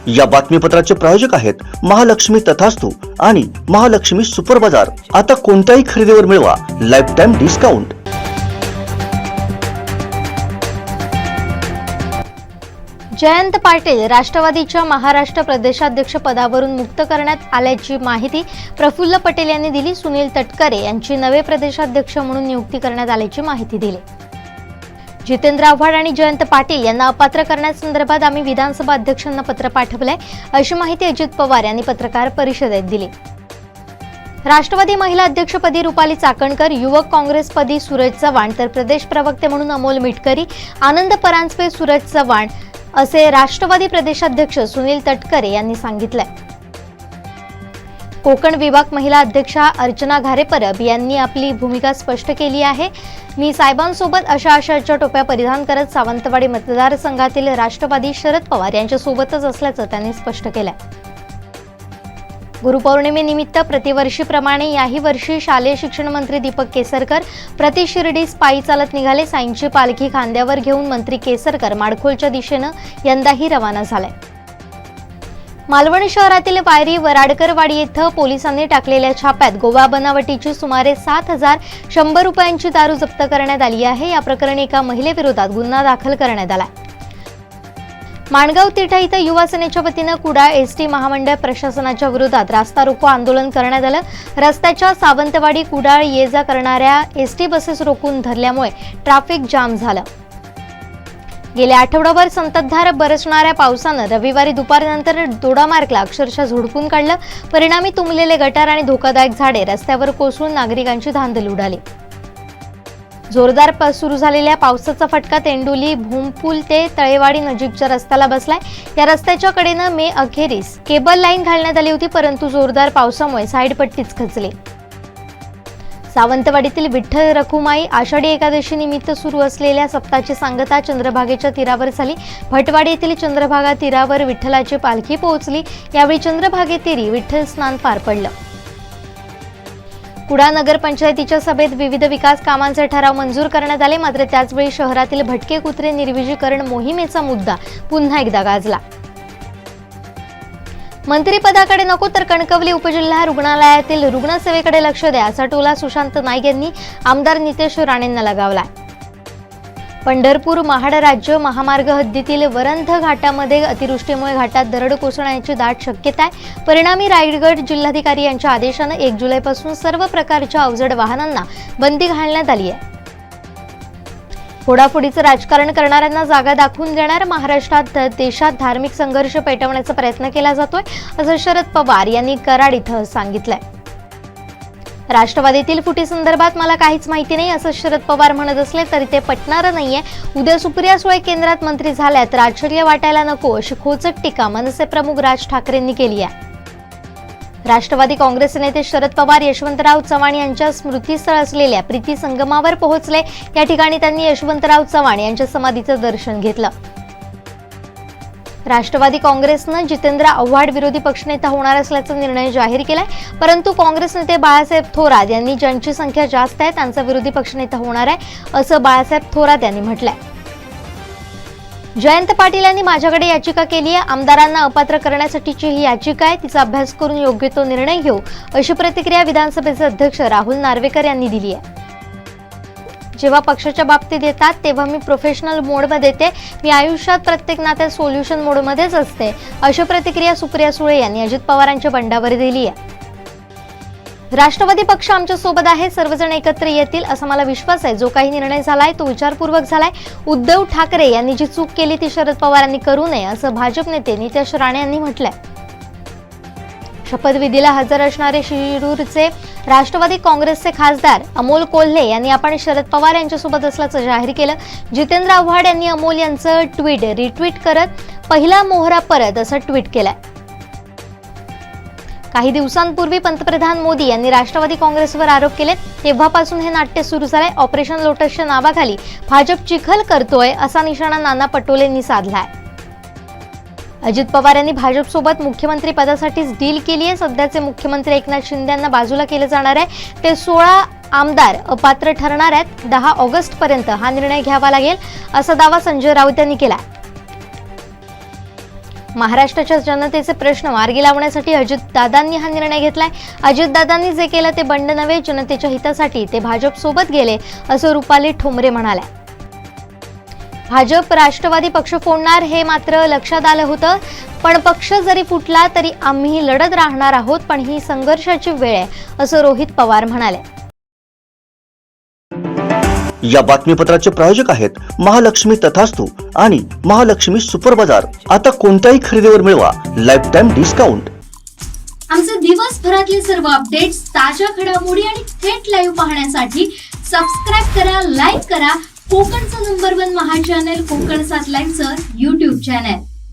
या बातमीपत्राचे प्रायोजक आहेत महालक्ष्मी तथास्तु आणि महालक्ष्मी सुपर बाजार। आता कोणत्याही खरेदीवर मिळवा life time discount. Jayant Patil राष्ट्रवादीच्या महाराष्ट्र प्रदेशाध्यक्ष पदावरून मुक्त करण्यात आल्याची माहिती प्रफुल्ल पटेल यांनी दिली। सुनील तटकरे यांची नवे प्रदेशाध्यक्ष म्हणून नियुक्ती करण्यात आल्याची माहिती दिली। जितेंद्र आव्हाड आणि जयंत पाटील यांना अपात्र करण्यासंदर्भात आम्ही विधानसभा अध्यक्षांना पत्र पाठवले, अशी माहिती अजित पवार यांनी पत्रकार परिषदेत दिली। राष्ट्रवादी महिला अध्यक्षपदी रुपाली चाकणकर, युवक काँग्रेसपदी सूरज चव्हाण तर प्रदेश प्रवक्ते म्हणून अमोल मिटकरी, आनंद परांजपे, सूरज चव्हाण असे राष्ट्रवादी प्रदेशाध्यक्ष सुनील तटकरे यांनी सांगितले। कोकण विभाग महिला अध्यक्षा अर्चना घारे परब यांनी आपली भूमिका स्पष्ट केली आहे। मी साहेबांसोबत अशा टोप्या परिधान करत सावंतवाडी मतदारसंघातील राष्ट्रवादी शरद पवार यांच्या सोबतच असल्याचं त्यांनी स्पष्ट केलं। गुरुपौर्णिमेनिमित्त प्रतिवर्षीप्रमाणे याही वर्षी शालेय शिक्षण मंत्री दीपक केसरकर प्रति शिर्डीस पायी चालत निघाले। साईंची पालखी खांद्यावर घेऊन मंत्री केसरकर माडखोलच्या दिशेनं यंदाही रवाना झाले। मालवण शहरातील वायरी वराडकरवाडी येथे पोलिसांनी टाकलेल्या छाप्यात गोवा बनावटीची सुमारे 7,100 रुपयांची दारू जप्त करण्यात आली आहे। या प्रकरणी एका महिलेविरोधात गुन्हा दाखल करण्यात आला। माणगाव तिठा इथं युवा सेनेच्या वतीनं कुडाळ एसटी महामंडळ प्रशासनाच्या विरोधात रास्ता रोको आंदोलन करण्यात आलं। रस्त्याच्या सावंतवाडी कुडाळ ये जा करणाऱ्या एसटी बसेस रोखून धरल्यामुळे ट्रॅफिक जाम झालं। गेल्या आठवड्याभर संततधार बरसणाऱ्या पावसानं रविवारी दुपारनंतर दोडामार्गला अक्षरशः झोडपून काढलं। परिणामी तुंबलेले गटार आणि धोकादायक झाडे रस्त्यावर कोसळून नागरिकांची धांदल उडाली। जोरदार सुरू झालेल्या पावसाचा फटका तेंडोली भूमपूल ते तळेवाडी नजीकच्या रस्त्याला बसलाय। या रस्त्याच्या कडेनं मे अखेरीस केबल लाईन घालण्यात आली होती, परंतु जोरदार पावसामुळे साईड पट्टीच खचली। सावंतवाडीतील विठ्ठल रखुमाई आषाढी एकादशी निमित्त सुरू असलेल्या सप्ताहाची सांगता चंद्रभागेच्या तीरावर झाली। भटवाडी येथील चंद्रभागा तीरावर विठ्ठलाची पालखी पोहोचली। यावेळी चंद्रभागेतीरी विठ्ठल स्नान पार पडलं। कुडाळ नगरपंचायतीच्या सभेत विविध विकास कामांचे ठराव मंजूर करण्यात आले, मात्र त्याचवेळी शहरातील भटके कुत्रे निर्विजीकरण मोहिमेचा मुद्दा पुन्हा एकदा गाजला। मंत्रिपदाकडे नको तर कणकवली उपजिल्हा रुग्णालयातील रुग्णसेवेकडे लक्ष द्या, असा टोला सुशांत नाईक यांनी आमदार नितेश राणेंना लगावला। पंढरपूर महाड राज्य महामार्ग हद्दीतील वरंध घाटामध्ये अतिवृष्टीमुळे घाटात दरड कोसळण्याची दाट शक्यता आहे। परिणामी रायगड जिल्हाधिकारी यांच्या आदेशाने 1 जुलैपासून सर्व प्रकारच्या अवजड वाहनांना बंदी घालण्यात आली आहे। फोडाफोडीचं राजकारण करणाऱ्यांना जागा दाखवून देणार, महाराष्ट्रात देशात धार्मिक संघर्ष पेटवण्याचा प्रयत्न केला जातोय, असं शरद पवार यांनी कराड इथं सांगितलंय। राष्ट्रवादीतील फुटीसंदर्भात मला काहीच माहिती नाही, असं शरद पवार म्हणत असले तरी ते पटणार नाहीये। उद्या सुप्रिया सुळे केंद्रात मंत्री झाल्या तर आश्चर्य वाटायला नको, अशी खोचक टीका मनसे प्रमुख राज ठाकरेंनी केली आहे। राष्ट्रवादी काँग्रेस नेते शरद पवार यशवंतराव चव्हाण यांच्या स्मृतीस्थळ असलेल्या प्रीती संगमावर पोहोचले। या ठिकाणी त्यांनी यशवंतराव चव्हाण यांच्या समाधीचं दर्शन घेतलं। राष्ट्रवादी काँग्रेसनं जितेंद्र आव्हाड विरोधी पक्षनेता होणार असल्याचा निर्णय जाहीर केलाय, परंतु काँग्रेस नेते बाळासाहेब थोरात यांनी ज्यांची संख्या जास्त आहे त्यांचा विरोधी पक्षनेता होणार आहे, असं बाळासाहेब थोरात यांनी म्हटलंय। जयंत पाटील यांनी माझ्याकडे याचिका केली आहे, आमदारांना अपात्र करण्यासाठीची ही याचिका आहे, तिचा अभ्यास करून योग्य तो निर्णय घेऊ, अशी प्रतिक्रिया विधानसभेचे अध्यक्ष राहुल नार्वेकर यांनी दिली आहे। जेव्हा पक्षाच्या बाबतीत येतात तेव्हा मी प्रोफेशनल मोडमध्ये येते, मी आयुष्यात प्रत्येक नात्यात सोल्युशन मोडमध्येच असते, अशी प्रतिक्रिया सुप्रिया सुळे यांनी अजित पवारांच्या बंडावर दिली आहे। राष्ट्रवादी पक्ष आमच्या सोबत आहे, सर्वजण एकत्र येतील असा मला विश्वास आहे। जो काही निर्णय झालाय तो विचारपूर्वक झालाय। उद्धव ठाकरे यांनी जी चूक केली ती शरद पवारांनी करू नये, असं भाजप नेते नितेश राणे यांनी म्हटलंय। शपथविधीला हजर असणारे शिरूरचे राष्ट्रवादी काँग्रेसचे खासदार अमोल कोल्हे यांनी आपण शरद पवार यांच्यासोबत असल्याचं जाहीर केलं। जितेंद्र आव्हाड यांनी अमोल यांचं ट्विट रिट्विट करत पहिला मोहरा परत असं ट्विट केलंय। काही दिवसांपूर्वी पंतप्रधान मोदी यांनी राष्ट्रवादी काँग्रेसवर आरोप केले, तेव्हापासून हे नाट्य सुरू झालंय। ऑपरेशन लोटसच्या नावाखाली भाजप चिखल करतोय असा निशाणा नाना पटोलेंनी साधलाय। अजित पवार यांनी भाजपसोबत मुख्यमंत्री पदासाठीच डील केली आहे। सध्याचे मुख्यमंत्री एकनाथ शिंदे यांना बाजूला केलं जाणार आहे। ते 16 आमदार अपात्र ठरणार आहेत। 10 ऑगस्ट पर्यंत हा निर्णय घ्यावा लागेल असा दावा संजय राऊत यांनी केला। महाराष्ट्राच्या जनतेचे प्रश्न मार्गी लावण्यासाठी अजितदादांनी हा निर्णय घेतलाय. अजितदादांनी जे केलं ते बंड नव्हे, जनतेच्या हितासाठी ते भाजप सोबत गेले, असं रुपाली ठोंबरे म्हणाल्या. भाजप राष्ट्रवादी पक्ष फोडणार हे मात्र लक्षात आलं होतं, पण पक्ष जरी फुटला तरी आम्ही लढत राहणार आहोत, पण ही संघर्षाची वेळ आहे, असं रोहित पवार म्हणाले. या बातमीपत्राचे प्रायोजक आहेत महालक्ष्मी तथास्तू आणि महालक्ष्मी सुपर बाजार. आता कोणत्याही खरेदीवर मिळवा लाईफ टाइम डिस्काउंट. आमचे दिवसभरातले सर्व अपडेट्स, ताज्या घडामोडी आणि थेट लाईव्ह पाहण्यासाठी सबस्क्राईब करा, लाईक करा कोकणचं नंबर 1 महा चॅनल कोकण 7 लाईनचं YouTube चॅनल.